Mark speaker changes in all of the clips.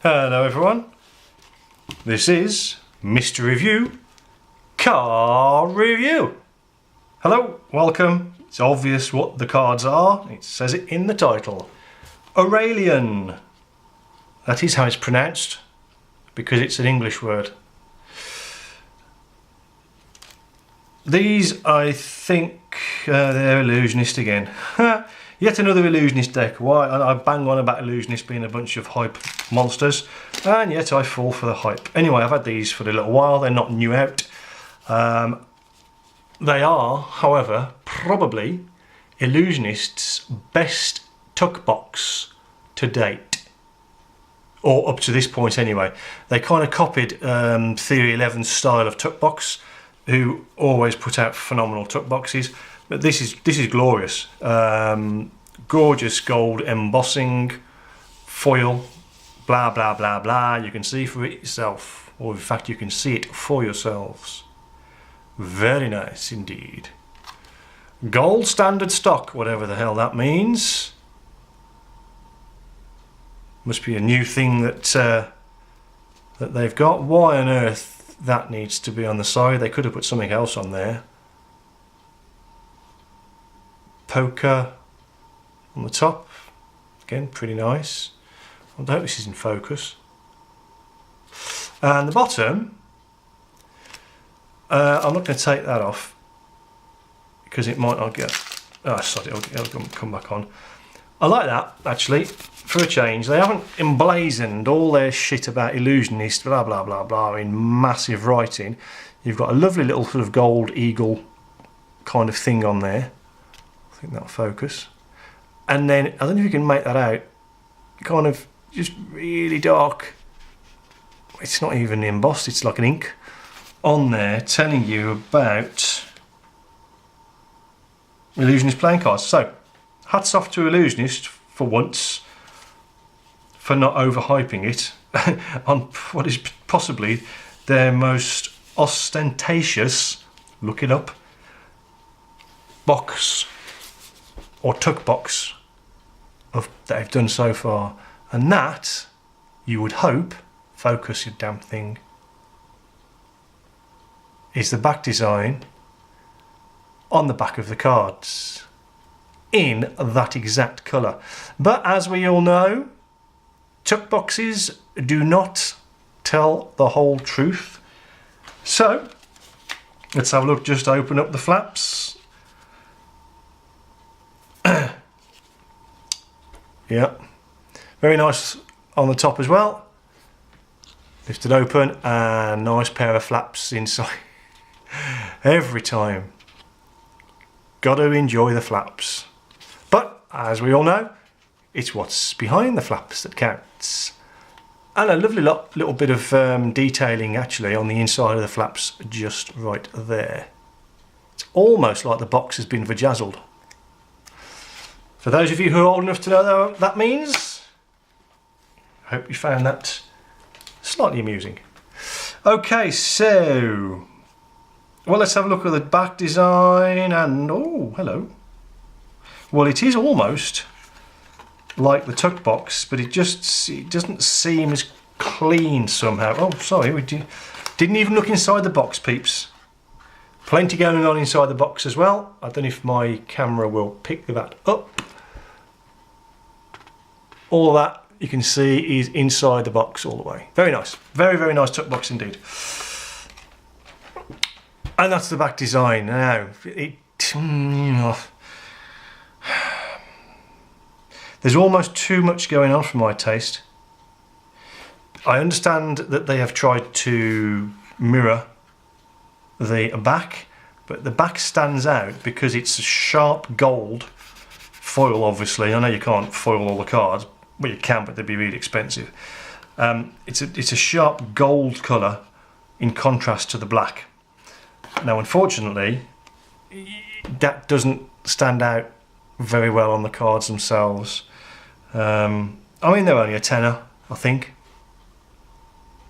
Speaker 1: Hello everyone, this is Mr. Review Car Review. Hello, welcome. It's obvious what the cards are, it says it in the title. Aurelian, that is how it's pronounced because it's an English word. These, I think, they're Illusionist again. Yet another Illusionist deck. Why? I bang on about Illusionist being a bunch of hype monsters, and yet I fall for the hype. Anyway, I've had these for a little while. They're not new out. They are, however, probably Illusionist's best tuck box to date. Or up to this point anyway. They kind of copied Theory 11's style of tuck box, who always put out phenomenal tuck boxes. But this is glorious. Gorgeous gold embossing, foil, blah blah blah blah. You can see for it yourself, or in fact you can see it for yourselves. Very nice indeed. Gold standard stock, whatever the hell that means. Must be a new thing that that they've got. Why on earth that needs to be on the side? They could have put something else on there. Poker on the top, again pretty nice. I hope this is in focus. And the bottom, I'm not going to take that off because it might not get. Oh, sorry, it'll come back on. I like that actually for a change. They haven't emblazoned all their shit about Illusionist, blah blah blah blah, in massive writing. You've got a lovely little sort of gold eagle kind of thing on there. I think that'll focus. And then, I don't know if you can make that out, kind of just really dark. It's not even embossed, it's like an ink on there telling you about Illusionist playing cards. So, hats off to Illusionist for once, for not overhyping it on what is possibly their most ostentatious, look it up, box or tuck box that they've done so far. And that, you would hope, focus your damn thing, is the back design on the back of the cards in that exact colour. But as we all know, tuck boxes do not tell the whole truth. So let's have a look. Just open up the flaps. Yeah, very nice on the top as well. Lift it open and nice pair of flaps inside. Every time. Got to enjoy the flaps. But as we all know, it's what's behind the flaps that counts. And a lovely little bit of detailing actually on the inside of the flaps, just right there. It's almost like the box has been vajazzled. For those of you who are old enough to know what that means, I hope you found that slightly amusing. Okay, so, well, let's have a look at the back design and, oh, hello. Well, it is almost like the tuck box, but it doesn't seem as clean somehow. Oh, sorry, we didn't even look inside the box, peeps. Plenty going on inside the box as well. I don't know if my camera will pick that up. All that you can see is inside the box all the way. Very nice. Very, very nice tuck box indeed. And that's the back design. Now, there's almost too much going on for my taste. I understand that they have tried to mirror the back, but the back stands out because it's a sharp gold foil, obviously. I know you can't foil all the cards. Well, you can, but they'd be really expensive. It's a sharp gold colour in contrast to the black. Now, unfortunately, that doesn't stand out very well on the cards themselves. I mean, they're only a tenner, I think.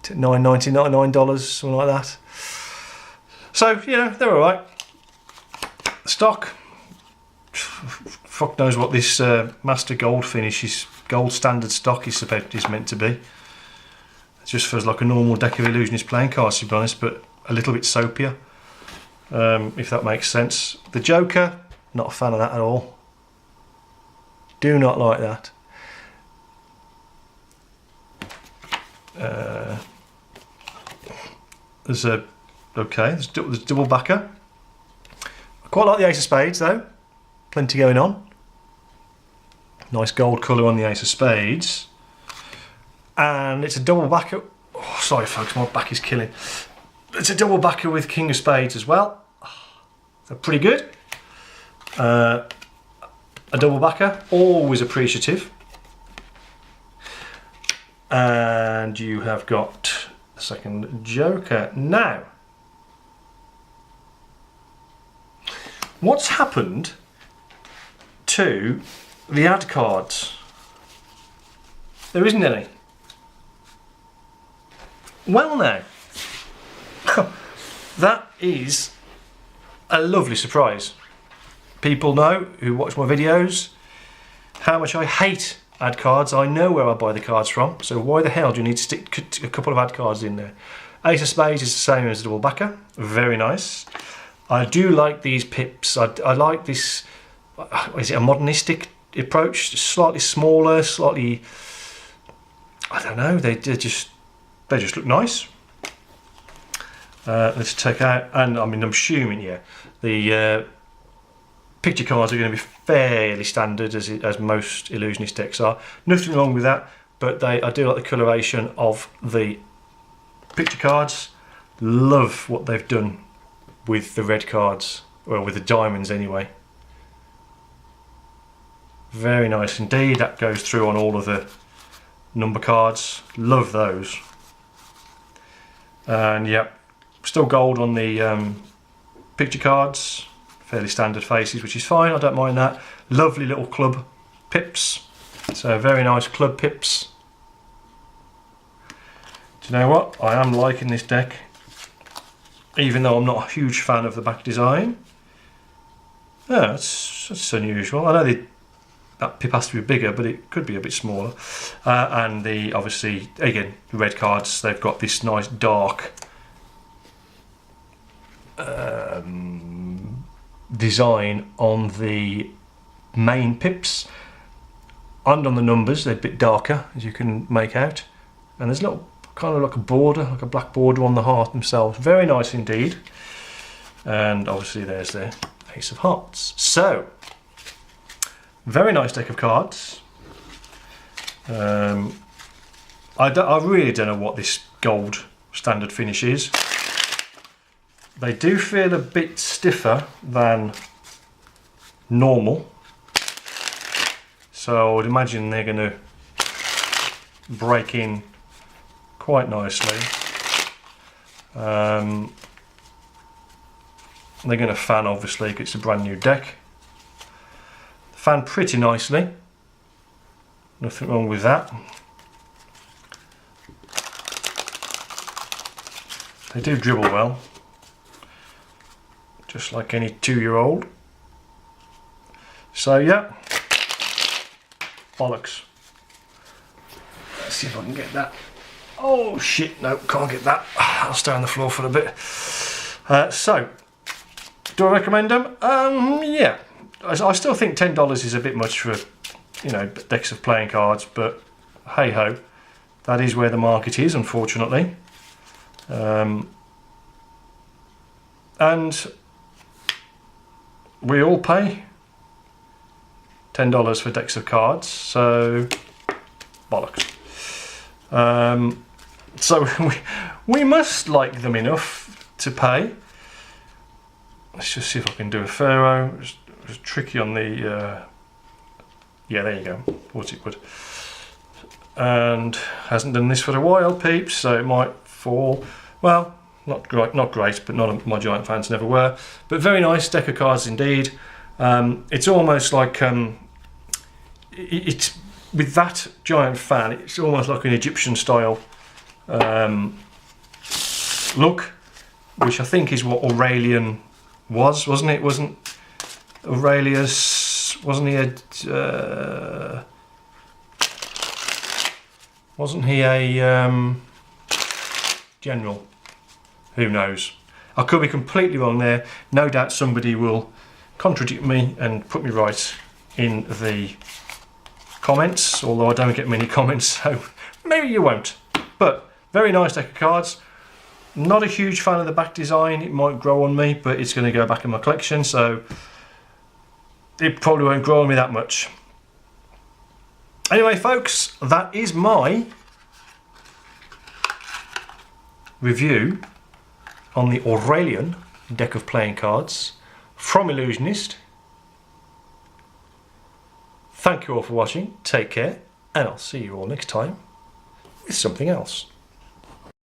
Speaker 1: $9.99, something like that. So, you know, they're all right. Stock. Fuck knows what this master gold finish is. Gold standard stock is meant to be. just feels like a normal deck of Illusionist playing cards, to be honest, but a little bit soapier, if that makes sense. The Joker, not a fan of that at all. Do not like that. There's double backer. I quite like the Ace of Spades though. Plenty going on. Nice gold colour on the Ace of Spades. And it's a double backer. Oh, sorry folks, my back is killing. It's a double backer with King of Spades as well. So pretty good. A double backer, always appreciative. And you have got a second Joker. Now, what's happened to the ad cards? There isn't any. Well now, that is a lovely surprise. People know, who watch my videos, how much I hate ad cards. I know where I buy the cards from, so why the hell do you need to stick a couple of ad cards in there? Ace of Spades is the same as a double backer. Very nice. I do like these pips. I like this, is it a modernistic approach? Slightly smaller, slightly, I don't know, they just look nice. Let's take out, and I mean, I'm assuming, yeah, the picture cards are going to be fairly standard as most Illusionist decks are. Nothing wrong with that, but I do like the coloration of the picture cards. Love what they've done with the red cards, well, with the diamonds anyway. Very nice indeed. That goes through on all of the number cards. Love those. And yeah, still gold on the picture cards. Fairly standard faces, which is fine, I don't mind that. Lovely little club pips. So very nice club pips. Do you know what? I am liking this deck, even though I'm not a huge fan of the back design. Yeah, that's unusual. I know that pip has to be bigger, but it could be a bit smaller. And obviously, again, the red cards, they've got this nice dark design on the main pips, and on the numbers they're a bit darker, as you can make out, and there's a little kind of like a border, like a black border on the heart themselves. Very nice indeed. And obviously there's the Ace of Hearts. So very nice deck of cards. I really don't know what this gold standard finish is. They do feel a bit stiffer than normal, so I would imagine they're going to break in quite nicely. They're going to fan, obviously, because it's a brand new deck. Fan pretty nicely, nothing wrong with that. They do dribble well, just like any 2-year-old. So yeah, bollocks. Let's see if I can get that. Oh shit, no, can't get that. I'll stay on the floor for a bit. So, do I recommend them? Yeah, I still think $10 is a bit much for, you know, decks of playing cards, but hey ho, that is where the market is, unfortunately. And we all pay $10 for decks of cards, so bollocks. So we must like them enough to pay. Let's just see if I can do a Pharaoh. It was tricky on the yeah, there you go, thought it would. And hasn't done this for a while, peeps, so it might fall. Well, not great, but none of my Giant fans never were. But very nice deck of cards indeed. It's almost like it's with that Giant fan. It's almost like an Egyptian style look, which I think is what Aurelian was, wasn't it? Wasn't Aurelius? Wasn't he a? Wasn't he a? general. Who knows? I could be completely wrong there. No doubt somebody will contradict me and put me right in the comments, although I don't get many comments, so maybe you won't. But very nice deck of cards. Not a huge fan of the back design. It might grow on me, but it's going to go back in my collection, so it probably won't grow on me that much. Anyway, folks, that is my review on the Aurelian deck of playing cards from Illusionist. Thank you all for watching, take care, and I'll see you all next time with something else.